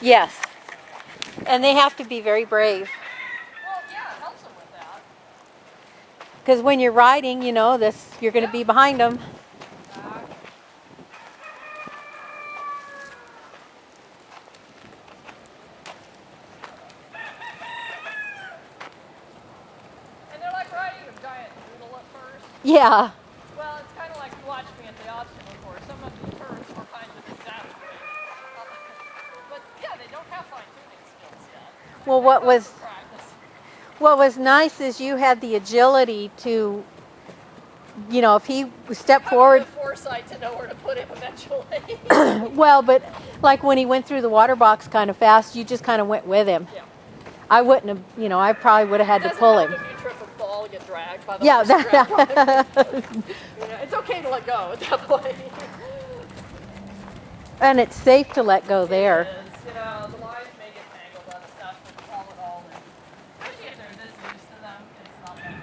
Yes. And they have to be very brave. Well, yeah, it helps them with that. Because when you're riding, you know, you're going to be behind them. And they're like riding a giant noodle at first. Yeah. Well, it's kind of like watch me at the obstacle course. Some of the turns were kind of exasperating. But yeah, they don't have fine tuning skills yet. Well, what was nice is you had the agility to, you know, if he stepped forward. The foresight to know where to put him eventually. Well, but like when he went through the water box kind of fast, you just kind of went with him. Yeah. I wouldn't have, you know, I probably would have had to pull him. If you trip and fall and get dragged by the yeah, you know, it's okay to let go at that point. And it's safe to let go there. It is. You know, the lines may get tangled on stuff, but all in all, especially if they're this used to them, it's not that good.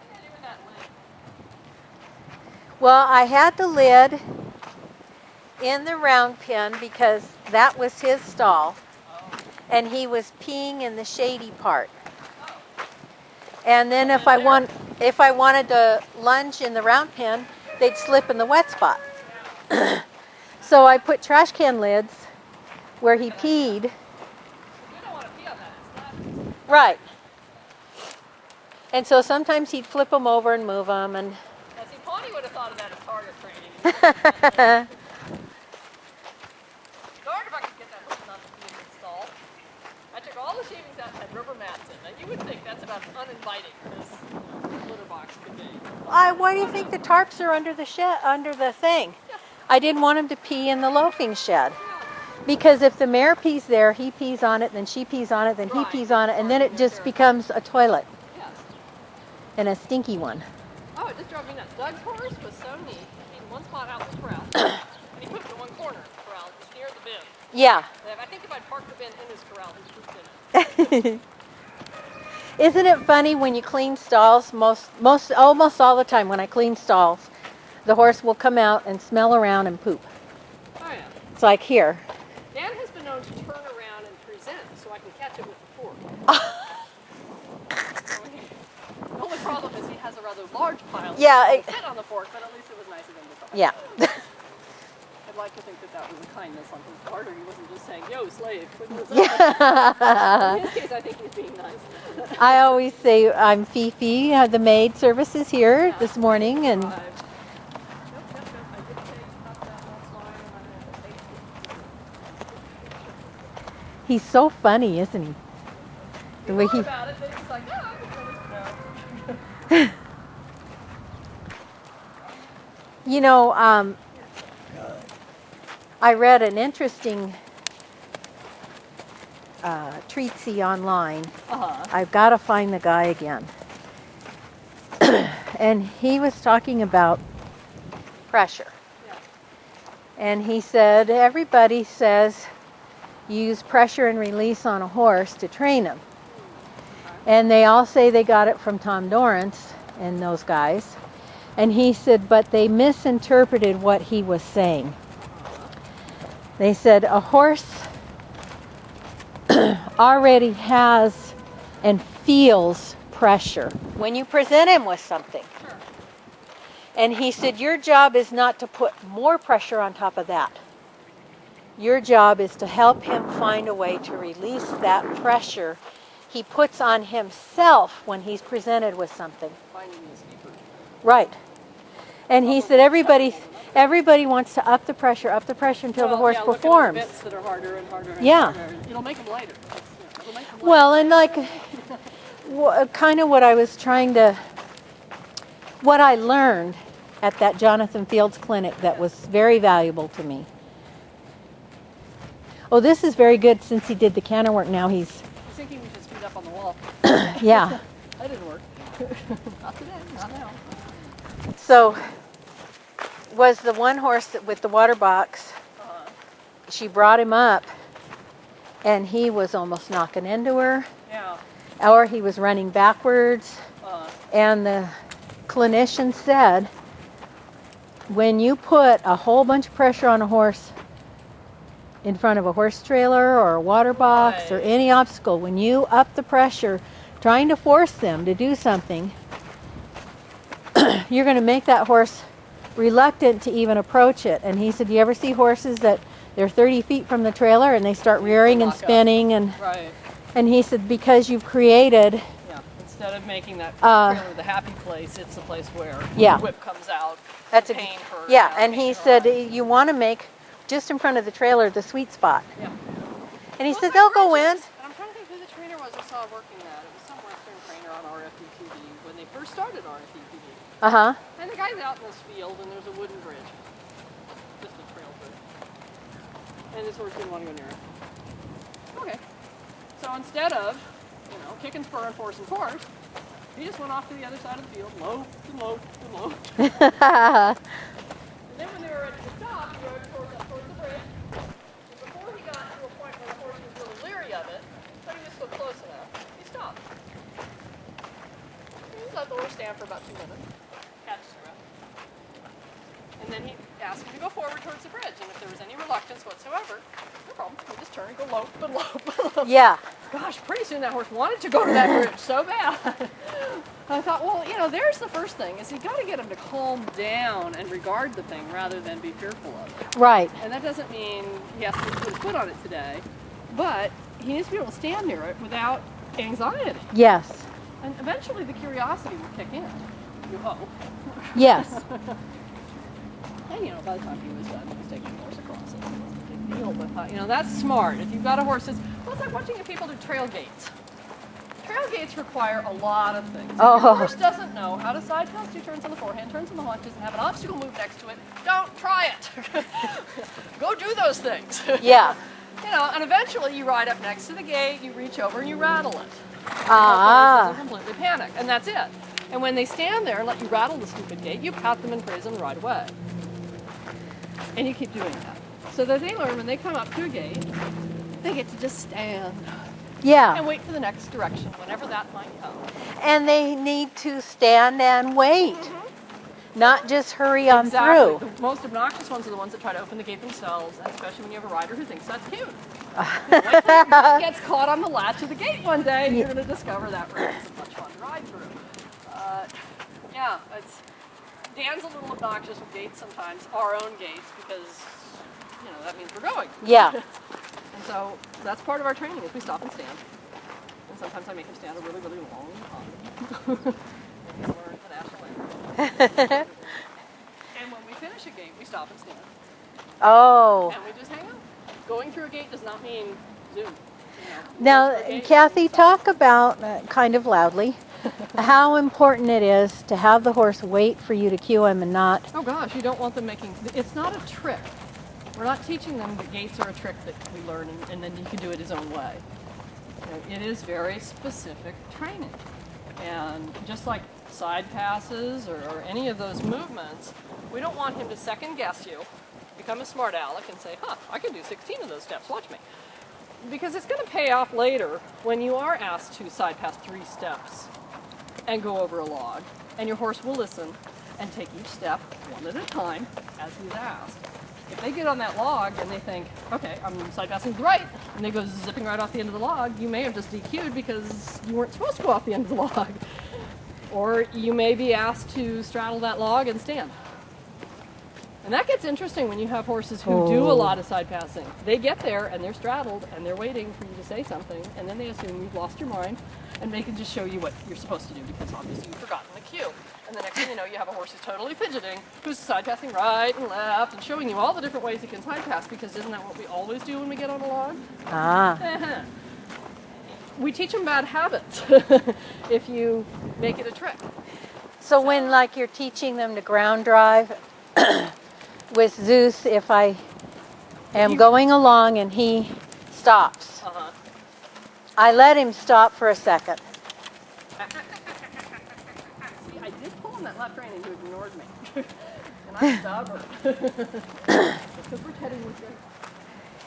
What are you doing that lid? Well, I had the lid in the round pen because that was his stall. And he was peeing in the shady part. And then if I wanted to lunge in the round pen, they'd slip in the wet spot. So I put trash can lids where he peed. You don't want to pee on that. It's not. Right. And so sometimes he'd flip them over and move them. And Now, see, Pawnee would have thought of that as target training. Darn if I could get that hook not to be installed. I took all the shavings out and had rubber mats in. Now, you would think that's about as uninviting as this litter box could be. Why do you think the tarps are under the thing? Yeah. I didn't want him to pee in the loafing shed. Because if the mare pees there, he pees on it, then she pees on it, then he pees on it, and then it just becomes a toilet. Yes. And a stinky one. Oh, it just drove me nuts. Doug's horse was so neat. He in one spot out in the corral. And he pooped in one corner of the corral, just near the bin. Yeah. And I think if I'd parked the bin in his corral, he'd pooped in it. Isn't it funny when you clean stalls, almost all the time when I clean stalls, the horse will come out and smell around and poop. Oh, yeah. It's like here. Dan has been known to turn around and present so I can catch it with the fork. The only problem is he has a rather large pile. Yeah. It fit on the fork, but at least it was nice of him to talk. Yeah. I'd like to think that was a kindness on his part, or he wasn't just saying, yo, slave, clean this up. Yeah. In his case, I think he's being nice. I always say I'm Fifi. The maid service is here this morning, and I did say stop that last line, and I had to he's so funny, isn't he? The way he. about it, but he's like, no, I'm going to You know, I read an interesting treatise online. I've got to find the guy again. And he was talking about pressure. Yeah. And he said, everybody says use pressure and release on a horse to train him. And they all say they got it from Tom Dorrance and those guys. And he said, but they misinterpreted what he was saying. They said a horse already has and feels pressure when you present him with something. Sure. And he said, your job is not to put more pressure on top of that. Your job is to help him find a way to release that pressure he puts on himself when he's presented with something. Finding his keeper. Right. And he said everybody wants to up the pressure until the horse performs. Look at the bits that are harder and harder and Yeah. harder. It'll make them lighter. It'll make them lighter. Well, and like kind of what I learned at that Jonathan Fields clinic that was very valuable to me. Oh, this is very good since he did the canter work. Now he's... I was thinking we should speed up on the wall. Yeah. That didn't work. Not today, not now. So, was the one horse with the water box, she brought him up, and he was almost knocking into her. Yeah. Or he was running backwards. And the clinician said, when you put a whole bunch of pressure on a horse in front of a horse trailer or a water box or Right. any obstacle, when you up the pressure trying to force them to do something, you're going to make that horse reluctant to even approach it. And he said, you ever see horses that they're 30 feet from the trailer and they start rearing and Lock up. spinning? Right. And he said, because you've created, Yeah. Instead of making that Uh, trailer the happy place, it's the place where Yeah. the whip comes out. that's the pain for yeah. And he pain said, or- you want to make just in front of the trailer the sweet spot. Yeah. And he Well, said, it's they'll like go in. bridges. And I'm trying to think who the trainer was I saw working that. It was some Western trainer on RFD-TV when they first started RFD-TV. Uh-huh. And the guy's out in this field, and there's a wooden bridge. Just a trail bridge. And this horse didn't want to go near it. Okay. So instead of, kick and spur and force, he just went off to the other side of the field, low and low and low. And then when they were ready to stop, he rode towards the bridge. And before he got to a point where the horse was a little leery of it, but he was still close enough, he stopped. He just let the horse stand for about 2 minutes. Catch his breath. And then he asked him to go forward towards the bridge. And if there was any reluctance whatsoever, no problem. You just turn and go low, but low, but low. Yeah. Gosh, pretty soon that horse wanted to go to that bridge so bad. I thought, well, there's the first thing, is you got to get him to calm down and regard the thing rather than be fearful of it. Right. And that doesn't mean he has to put his foot on it today, but he needs to be able to stand near it without anxiety. Yes. And eventually the curiosity will kick in. You hope. Yes. And by the time he was done, he was taking the horse across it. It wasn't a big deal, but I thought, that's smart. If you've got a horse that's, well, it's like watching people do trail gates. Trail gates require a lot of things. If Oh. your horse doesn't know how to side pass 2 turns on the forehand, turns on the haunches, and have an obstacle move next to it, don't try it. Go do those things. Yeah. And eventually you ride up next to the gate, you reach over and you rattle it. Ah. The horse doesn't completely panic, and that's it. And when they stand there and let you rattle the stupid gate, you pat them and praise them right away. And you keep doing that. So that they learn when they come up to a gate, they get to just stand Yeah. and wait for the next direction, whenever that might come. And they need to stand and wait, not just hurry on Exactly. through. The most obnoxious ones are the ones that try to open the gate themselves, and especially when you have a rider who thinks that's cute. Wait till your dog gets caught on the latch of the gate one day, and you're going to discover that really isn't much fun to ride through. Dan's a little obnoxious with gates sometimes, our own gates, because that means we're going. Yeah. And so that's part of our training is we stop and stand. And sometimes I make him stand a really, really long time. And he's learned the national anthem. And when we finish a gate, we stop and stand. Oh. And we just hang out. Going through a gate does not mean zoom. Now, Kathy, talk about, kind of loudly, how important it is to have the horse wait for you to cue him and not. Oh gosh, you don't want them making, it's not a trick. We're not teaching them that gates are a trick that we learn and then he can do it his own way. It is very specific training. And just like side passes or any of those movements, we don't want him to second guess you, become a smart aleck and say, I can do 16 of those steps, watch me. Because it's going to pay off later when you are asked to side pass 3 steps and go over a log, and your horse will listen and take each step one at a time as he's asked. If they get on that log and they think, okay, I'm side passing right, and they go zipping right off the end of the log, you may have just DQ'd because you weren't supposed to go off the end of the log. Or you may be asked to straddle that log and stand. And that gets interesting when you have horses who do a lot of side passing. They get there and they're straddled and they're waiting for you to say something, and then they assume you've lost your mind and they can just show you what you're supposed to do because obviously you've forgotten the cue. And the next thing you know, you have a horse who's totally fidgeting, who's side passing right and left and showing you all the different ways he can side pass, because isn't that what we always do when we get on a log? Ah. We teach them bad habits if you make it a trick. So when, like, you're teaching them to ground drive with Zeus, if I am going along and he stops, I let him stop for a second. See, I did pull on that left rein and you ignored me. And I'm stubborn. Because we're heading with you.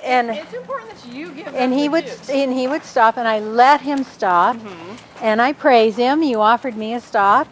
And It's important that you give and them he the would cues. and he would stop, and I let him stop, and I praise him. You offered me a stop,